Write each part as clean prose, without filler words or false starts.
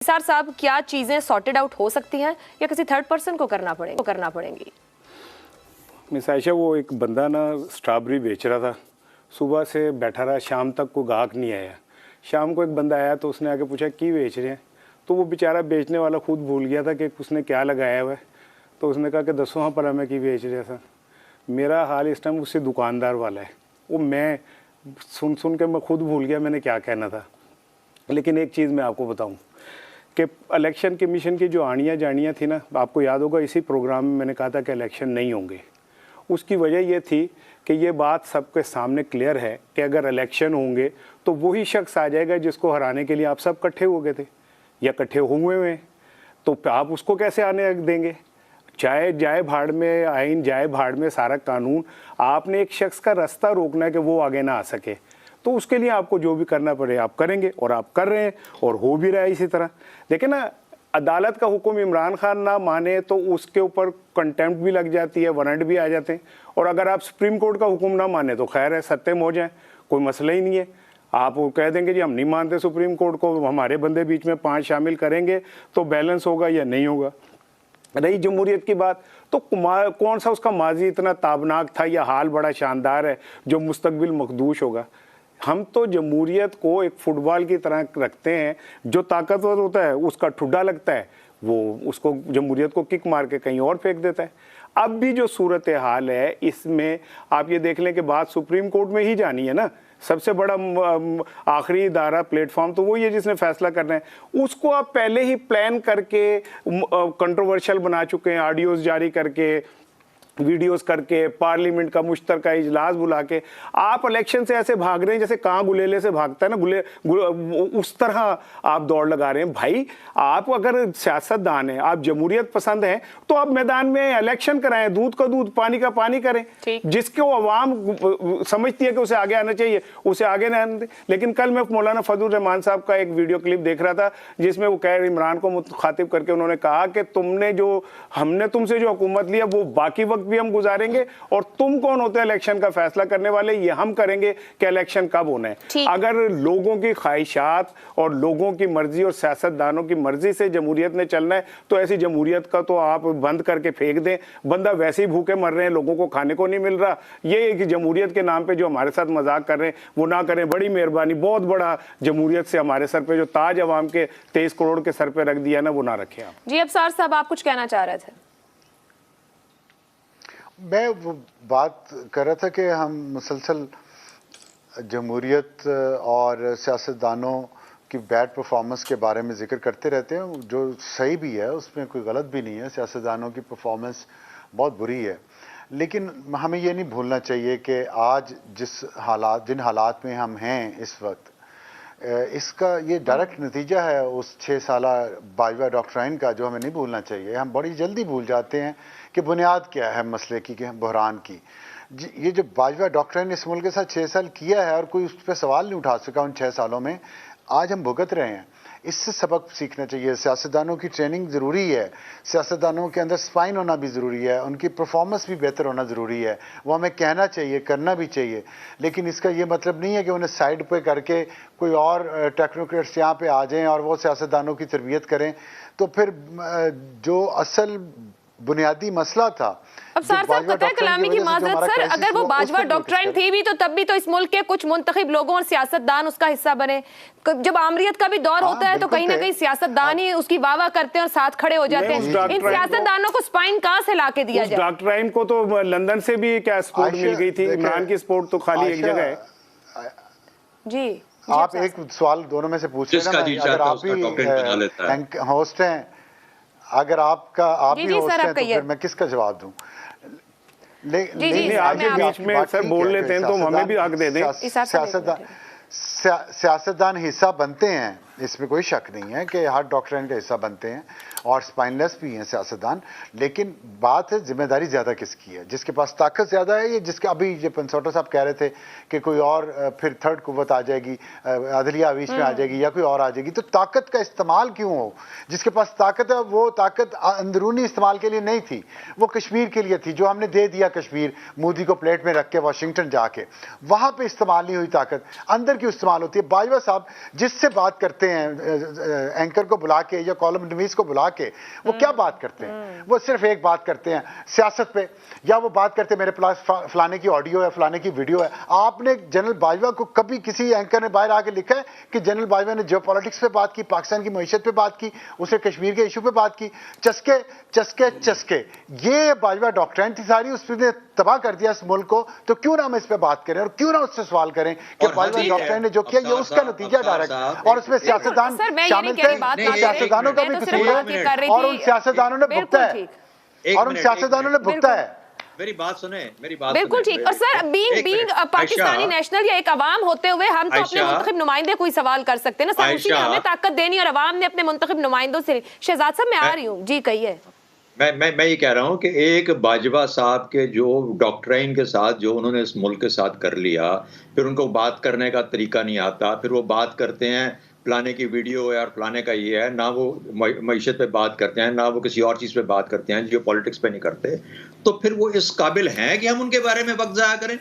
निसार साहब, क्या चीजें सॉर्टेड आउट हो सकती हैं या किसी थर्ड पर्सन को करना पड़ेंगी? मिस आयशा, वो एक बंदा ना स्ट्रॉबेरी बेच रहा था, सुबह से बैठा रहा, शाम तक कोई गाहक नहीं आया। शाम को एक बंदा आया तो उसने आके पूछा की बेच रहे हैं, तो वो बेचारा बेचने वाला खुद भूल गया था कि उसने क्या लगाया हुआ है। तो उसने कहा कि दसो हाँ पर मैं की बेच रहा था। मेरा हाल इस टाइम उससे दुकानदार वाला है। वो मैं सुन के मैं खुद भूल गया मैंने क्या कहना था। लेकिन एक चीज़ मैं आपको बताऊं कि इलेक्शन कमीशन की जो आनियाँ जानियाँ थी ना, आपको याद होगा इसी प्रोग्राम में मैंने कहा था कि इलेक्शन नहीं होंगे। उसकी वजह ये थी कि ये बात सबके सामने क्लियर है कि अगर इलेक्शन होंगे तो वही शख्स आ जाएगा जिसको हराने के लिए आप सब इकट्ठे हो गए थे या इकट्ठे हुए हुए हैं, तो आप उसको कैसे आने देंगे? चाहे जाए भाड़ में आइन, जाए भाड़ में सारा कानून, आपने एक शख्स का रास्ता रोकना है कि वो आगे ना आ सके। तो उसके लिए आपको जो भी करना पड़े आप करेंगे, और आप कर रहे हैं और हो भी रहा है इसी तरह। देखिए ना, अदालत का हुक्म इमरान खान ना माने तो उसके ऊपर कंटेम्प्ट भी लग जाती है, वारंट भी आ जाते हैं। और अगर आप सुप्रीम कोर्ट का हुक्म ना माने तो खैर है, सत्यम हो जाए, कोई मसला ही नहीं है। आप वो कह देंगे जी हम नहीं मानते सुप्रीम कोर्ट को, हमारे बंदे बीच में 5 शामिल करेंगे तो बैलेंस होगा या नहीं होगा। रही जमहूरियत की बात, तो कौन सा उसका माजी इतना ताबनाक था या हाल बड़ा शानदार है जो मुस्तकबिल मखदूश होगा। हम तो जमहूरियत को एक फुटबॉल की तरह रखते हैं, जो ताकतवर होता है उसका ठुड्डा लगता है, वो उसको जमहूरियत को किक मार के कहीं और फेंक देता है। अब भी जो सूरत हाल है इसमें आप ये देख लें कि बात सुप्रीम कोर्ट में ही जानी है ना। सबसे बड़ा आखिरी इदारा प्लेटफॉर्म तो वही है जिसने फैसला करना है। उसको आप पहले ही प्लान करके कंट्रोवर्शियल बना चुके हैं, ऑडियोज जारी करके, वीडियोस करके, पार्लियामेंट का मुश्तरका इजलास बुला के। आप इलेक्शन से ऐसे भाग रहे हैं जैसे कां गुलेले से भागता है ना, उस तरह आप दौड़ लगा रहे हैं। भाई आप अगर सियासतदान हैं, आप जमहूरियत पसंद हैं, तो आप मैदान में इलेक्शन कराएं, दूध का दूध पानी का पानी करें। जिसको अवाम समझती है कि उसे आगे आना चाहिए उसे आगे ना आने दें। लेकिन कल मैं मौलाना फजल रहमान साहब का एक वीडियो क्लिप देख रहा था जिसमें वो कह इमरान को मुखातिब करके उन्होंने कहा कि हमने तुमसे जो हुकूमत लिया वो बाकी वक्त भी हम गुजारेंगे, और तुम कौन होते हैं इलेक्शन का फैसला करने वाले, ये हम करेंगे कि इलेक्शन कब होना है। अगर लोगों की ख्वाहिशात और लोगों की मर्जी और सियासतदानों की मर्जी से जमहूरियत ने चलना है तो ऐसी जमहूरियत का तो आप बंद करके फेंक दें। बंदा वैसे ही भूखे मर रहे हैं, लोगों को खाने को नहीं मिल रहा। ये कि जमहूरियत के नाम पे जो हमारे साथ मजाक कर रहे हैं वो ना करें, बड़ी मेहरबानी। बहुत बड़ा जमहूरियत से हमारे सर पे जो ताज अवाम के 23 करोड़ के सर पे रख दिया ना, वो ना रखें आप। जी अफसार साहब, आप कुछ कहना चाह रहे थे? मैं वो बात कर रहा था कि हम मुसलसल जमहूरियत और सियासतदानों की बैड परफॉर्मेंस के बारे में जिक्र करते रहते हैं, जो सही भी है, उसमें कोई गलत भी नहीं है। सियासतदानों की परफॉर्मेंस बहुत बुरी है, लेकिन हमें ये नहीं भूलना चाहिए कि आज जिन हालात में हम हैं इस वक्त, इसका ये डायरेक्ट नतीजा है उस 6 साला बाजवा डॉक्ट्राइन का, जो हमें नहीं भूलना चाहिए। हम बड़ी जल्दी भूल जाते हैं कि बुनियाद क्या है मसले की, बहरान की। ये जो बाजवा डॉक्ट्राइन इस मुल्क के साथ 6 साल किया है और कोई उस पर सवाल नहीं उठा सका उन 6 सालों में, आज हम भुगत रहे हैं। इससे सबक सीखना चाहिए। सियासतदानों की ट्रेनिंग ज़रूरी है, सियासतदानों के अंदर स्पाइन होना भी ज़रूरी है, उनकी परफॉर्मेंस भी बेहतर होना ज़रूरी है। वो हमें कहना चाहिए, करना भी चाहिए, लेकिन इसका ये मतलब नहीं है कि उन्हें साइड पे करके कोई और टेक्नोक्रेट्स यहाँ पे आ जाएं और वो सियासतदानों की तरबियत करें। तो फिर जो असल बुनियादी मसला था, अब सर पता है कलामी की माजरत सर, अगर वो बाजवा डॉक्ट्राइन थी भी तो तब भी तो इस मुल्क के कुछ मुंतखब लोगों और सियासतदान उसका हिस्सा बने। जब आमरीत का भी दौर होता है तो कहीं ना कहीं सियासतदान ही उसकी वाह करते हैं और साथ खड़े हो जाते हैं। इन सियासतदानों को स्पाइन कहां से लाके दिया जाए? डॉक्ट्राइन को तो लंदन से भी क्या सपोर्ट मिल गई थी, इमरान की सपोर्ट तो खाली एक जगह है। जी आप एक सवाल दोनों में से पूछ लेना, अगर आप भी होस्ट हैं, अगर आप ही होस्ट हैं तो फिर मैं किसका जवाब दूं? नहीं आगे बीच में सर बोल लेते हैं तो हमें भी हक दे दें। सियासतदान हिस्सा बनते हैं, इसमें कोई शक नहीं है कि हर डॉक्ट्राइन का हिस्सा बनते हैं और स्पाइनलेस भी हैं सियासतदान। लेकिन बात है जिम्मेदारी ज़्यादा किसकी है, जिसके पास ताकत ज़्यादा है, ये जिसके अभी ये पंसोटा साहब कह रहे थे कि कोई और फिर थर्ड कुव्वत आ जाएगी, अदलिया बीच में आ जाएगी या कोई और आ जाएगी। तो ताकत का इस्तेमाल क्यों हो? जिसके पास ताकत है वो ताकत अंदरूनी इस्तेमाल के लिए नहीं थी, वो कश्मीर के लिए थी, जो हमने दे दिया कश्मीर मोदी को प्लेट में रख के वाशिंगटन जाके। वहाँ पर इस्तेमाल नहीं हुई ताकत, अंदर क्यों इस्तेमाल होती है? बाजवा साहब जिससे बात करते हैं एंकर को बुला के या कॉलम नवीस को बुला के, वो क्या बात करते हैं? वो सिर्फ एक बात करते हैं सियासत पे, या वो बात करते हैं मेरे पास फलाने की ऑडियो है, फलाने की वीडियो है। आपने जनरल बाजवा को कभी किसी एंकर ने बाहर आके लिखा है कि जनरल बाजवा ने जियो पॉलिटिक्स पे बात की, पाकिस्तान की मईशत पे बात की, उसने कश्मीर के इशू पे बात की? चस्के चस्के चस्के, ये बाजवा डॉक्ट्राइन थी सारी, उसने तबाह कर दिया इस मुल्क को। तो क्यों ना हम इस पे बात करें और क्यों ना उससे सवाल करें कि बाजवा डॉक्ट्राइन ने जो किया ये उसका नतीजा डायरेक्ट, और उसमें सियासतदान शामिल थे, सियासतदानों का भी कसूर है और उन सियासतदानों ने भुगता है, और उन सियासतदानों ने भुगता है। मेरी बात सुने, मेरी बात बिल्कुल ठीक। और सर बीइंग पाकिस्तानी नेशनल या एक अवाम होते हुए हम तो अपने मुंतखब नुमाइंदे कोई सवाल कर सकते हैं ना सर, उसी ने हमें ताकत देनी और अवाम ने अपने मुंतखब नुमाइंदों से। शहजाद साहब मैं आ रही हूँ जी, कहिए। मैं ये कह रहा हूँ कि एक बाजवा साहब के जो डॉक्ट्राइन के साथ जो उन्होंने इस मुल्क के साथ कर लिया, फिर उनको बात करने का तरीका नहीं आता, फिर वो बात करते हैं फलाने की वीडियो है और फलाने का ये है, ना वो मईशत पे बात करते हैं, ना वो किसी और चीज़ पे बात करते हैं, जियो पॉलिटिक्स पे नहीं करते, तो फिर वो इस काबिल हैं कि हम उनके बारे में वक्त ज़ाया करें?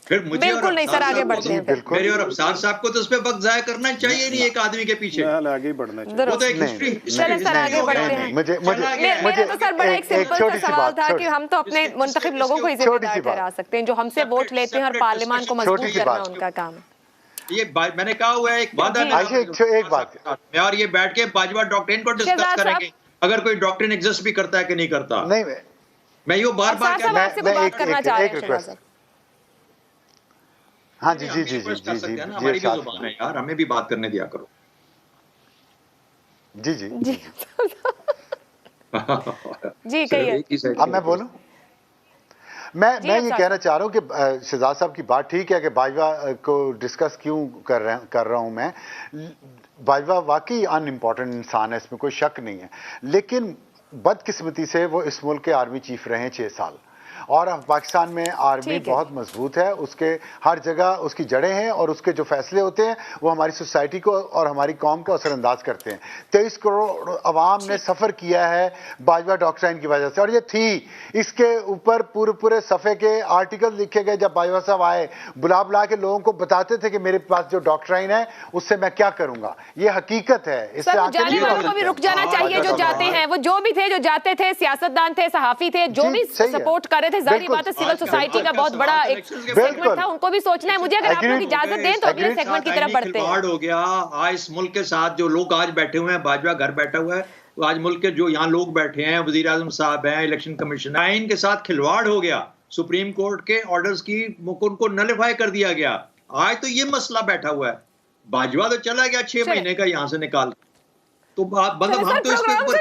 फिर मुझे बिल्कुल नहीं सर, आगे बढ़ते हैं। मेरे और अफसार साहब को तो उस पर वक्त ज़ाया करना चाहिए नहीं एक आदमी के पीछे, आगे बढ़ना चाहिए। वो तो एक हिस्ट्री। चले सर आगे बढ़ते हैं। मेरा तो सर बड़ा एक सिंपल सा सवाल था कि हम तो अपने मुंतखब लोगों को ही जिम्मेदार ठहरा सकते हैं जो हमसे वोट लेते हैं और पार्लियामान को मजबूत करना उनका काम है। ये मैंने कहा हुआ है एक वादा, एक बात मैं और ये बैठ के बाजवा डॉक्ट्रिन को डिस्कस करेंगे, अगर कोई डॉक्ट्रिन एग्जिस्ट भी करता है कि नहीं करता। नहीं, मैं ये बार-बार बात करना चाह रहे हैं। हाँ जी जी जी जी जी, हमारी भी जुबान है यार, हमें भी बात करने दिया करो। जी जी जी जी कहिए। अब मैं बोलूं, मैं ये कहना चाह रहा हूं कि शहजाद साहब की बात ठीक है कि बाजवा को डिस्कस क्यों कर रहा हूं मैं। बाजवा वाकई अनइम्पॉर्टेंट इंसान है, इसमें कोई शक नहीं है, लेकिन बदकिस्मती से वो इस मुल्क के आर्मी चीफ रहे 6 साल, और पाकिस्तान में आर्मी बहुत मजबूत है, उसके हर जगह उसकी जड़ें हैं, और उसके जो फैसले होते हैं वो हमारी सोसाइटी को और हमारी कौम को असरअंदाज करते हैं। 23 करोड़ अवाम ने सफ़र किया है बाजवा डॉक्ट्राइन की वजह से, और ये थी, इसके ऊपर पूरे सफ़े के आर्टिकल लिखे गए। जब बाजवा साहब आए, बुला के लोगों को बताते थे कि मेरे पास जो डॉक्ट्राइन है उससे मैं क्या करूंगा, ये हकीकत है। इससे जाने वालों को भी रुक जाना चाहिए, जो जाते हैं वो जो भी थे, जो जाते थे, सियासतदान थे, सहाफी थे, जो भी सपोर्ट कर रहे थे, जाहिर बात है सिविल सोसाइटी का बहुत बड़ा एक सेगमेंट था, उनको भी सोचना है। मुझे अगर आप लोग इजाजत दें तो अगले सेगमेंट की तरफ बढ़ते हैं। हो गया आज इस मुल्क के साथ जो लोग आज बैठे हुए हैं, बाजवा घर बैठा हुआ है, आज मुल्क के जो यहाँ लोग बैठे हैं, वजीर आजम साहब हैं, इलेक्शन कमीशन है, इनके साथ खिलवाड़ हो गया, सुप्रीम कोर्ट के ऑर्डर्स की उनको नलिफाई कर दिया गया। आज तो ये मसला बैठा हुआ है, बाजवा तो चला गया 6 महीने का यहाँ से निकाल, तो मतलब हम तो इसके ऊपर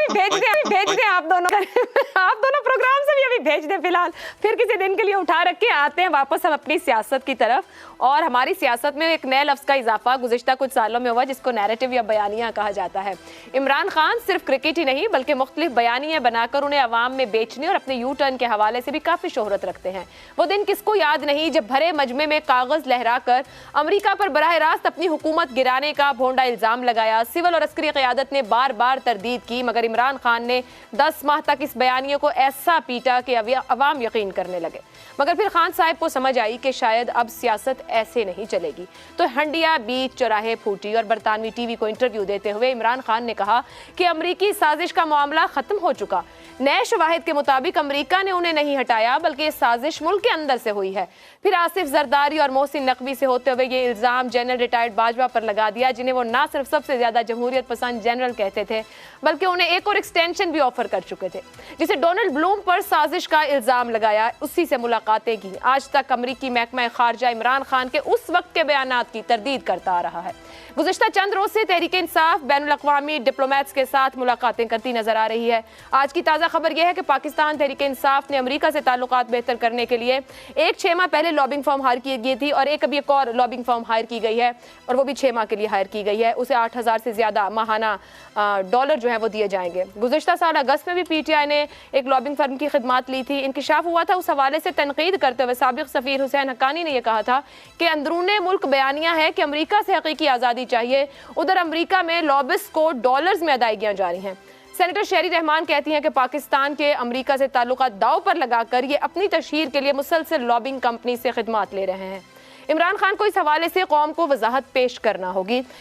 भेज दें आप दोनों प्रोग्राम से भी अभी भेज दें फिलहाल, फिर किसी दिन के लिए उठा रख के आते हैं वापस हम अपनी सियासत की तरफ। और हमारी सियासत में एक नए लफ्ज़ का इजाफा गुज़िश्ता कुछ सालों में हुआ जिसको नैरेटिव या बयानिया कहा जाता है। इमरान खान सिर्फ क्रिकेट ही नहीं बल्कि मुख्तलिफ बयानियाँ बनाकर उन्हें अवाम में बेचने और अपने यू टर्न के हवाले से भी काफ़ी शोहरत रखते हैं। वो दिन किसको याद नहीं जब भरे मजमे में कागज़ लहरा कर अमरीका पर बराह रास्त अपनी हुकूमत गिराने का भोंडा इल्ज़ाम लगाया। सिविल और अस्करी क़यादत ने बार बार तरदीद की, मगर इमरान खान ने 10 माह तक इस बयानिया को ऐसा पीटा कि अवाम यकीन करने लगे। मगर फिर खान साहब को समझ आई कि शायद अब सियासत ऐसे नहीं चलेगी, तो हंडिया बीच चौराहे फूटी और बरतानवी टीवी को इंटरव्यू देते हुए इमरान खान ने कहा कि अमरीकी साजिश का मामला खत्म हो चुका। नए शवाहिद के मुताबिक अमरीका ने उन्हें नहीं हटाया बल्कि ये साजिश मुल्क के अंदर से हुई है। फिर आसिफ जरदारी और मोहसिन नकवी से होते हुए ये इल्ज़ाम जनरल रिटायर्ड बाजवा पर लगा दिया, जिन्हें वो ना सिर्फ सबसे ज्यादा जमहूरियत पसंद जनरल कहते थे बल्कि उन्हें एक और एक्सटेंशन भी ऑफर कर चुके थे, जिसे डोनाल्ड ब्लूम पर साजिश का इल्ज़ाम लगाया, उसी से मुलाकातें की। आज तक अमरीकी महकमा खारजा इमरान खान के उस वक्त के बयानात की तरदीद करता आ रहा है। गुज़िश्ता चंद रोज से तहरीक इंसाफ बैनुल-अक़वामी डिप्लोमेट्स के साथ मुलाकातें करती नजर आ रही है। आज की ताज़ा खबर यह है कि पाकिस्तान तहरीक इंसाफ ने अमेरिका से ताल्लुकात बेहतर करने के लिए एक 6 माह पहले लॉबिंग फर्म हायर की गई थी और अभी एक और लॉबिंग फर्म हायर की गई है, और वो भी 6 माह के लिए हायर की गई है। उसे 8,000 से ज्यादा माहाना डॉलर जो है वो दिए जाएंगे। गुज़िश्ता साल अगस्त में भी PTI ने एक लॉबिंग फर्म की खिदमात ली थी। इंकिशाफ हुआ था, उस हवाले से तनकीद करते हुए साबिक सफीर हुसैन हक्कानी ने यह कहा था कि अंदरूने मुल्क बयानिया है कि अमरीका से हकीकी आज़ादी चाहिए, उधर अमरीका में लॉबिस्ट को डॉलर्स में अदायगियां जारी हैं। सेनेटर शेरी रहमान कहती हैं कि पाकिस्तान के अमरीका से ताल्लुकात दाव पर लगाकर ये अपनी तशहीर के लिए मुसलसल लॉबिंग कंपनी से खिदमात ले रहे हैं। इमरान खान को इस हवाले से कौम को वजाहत पेश करना होगी।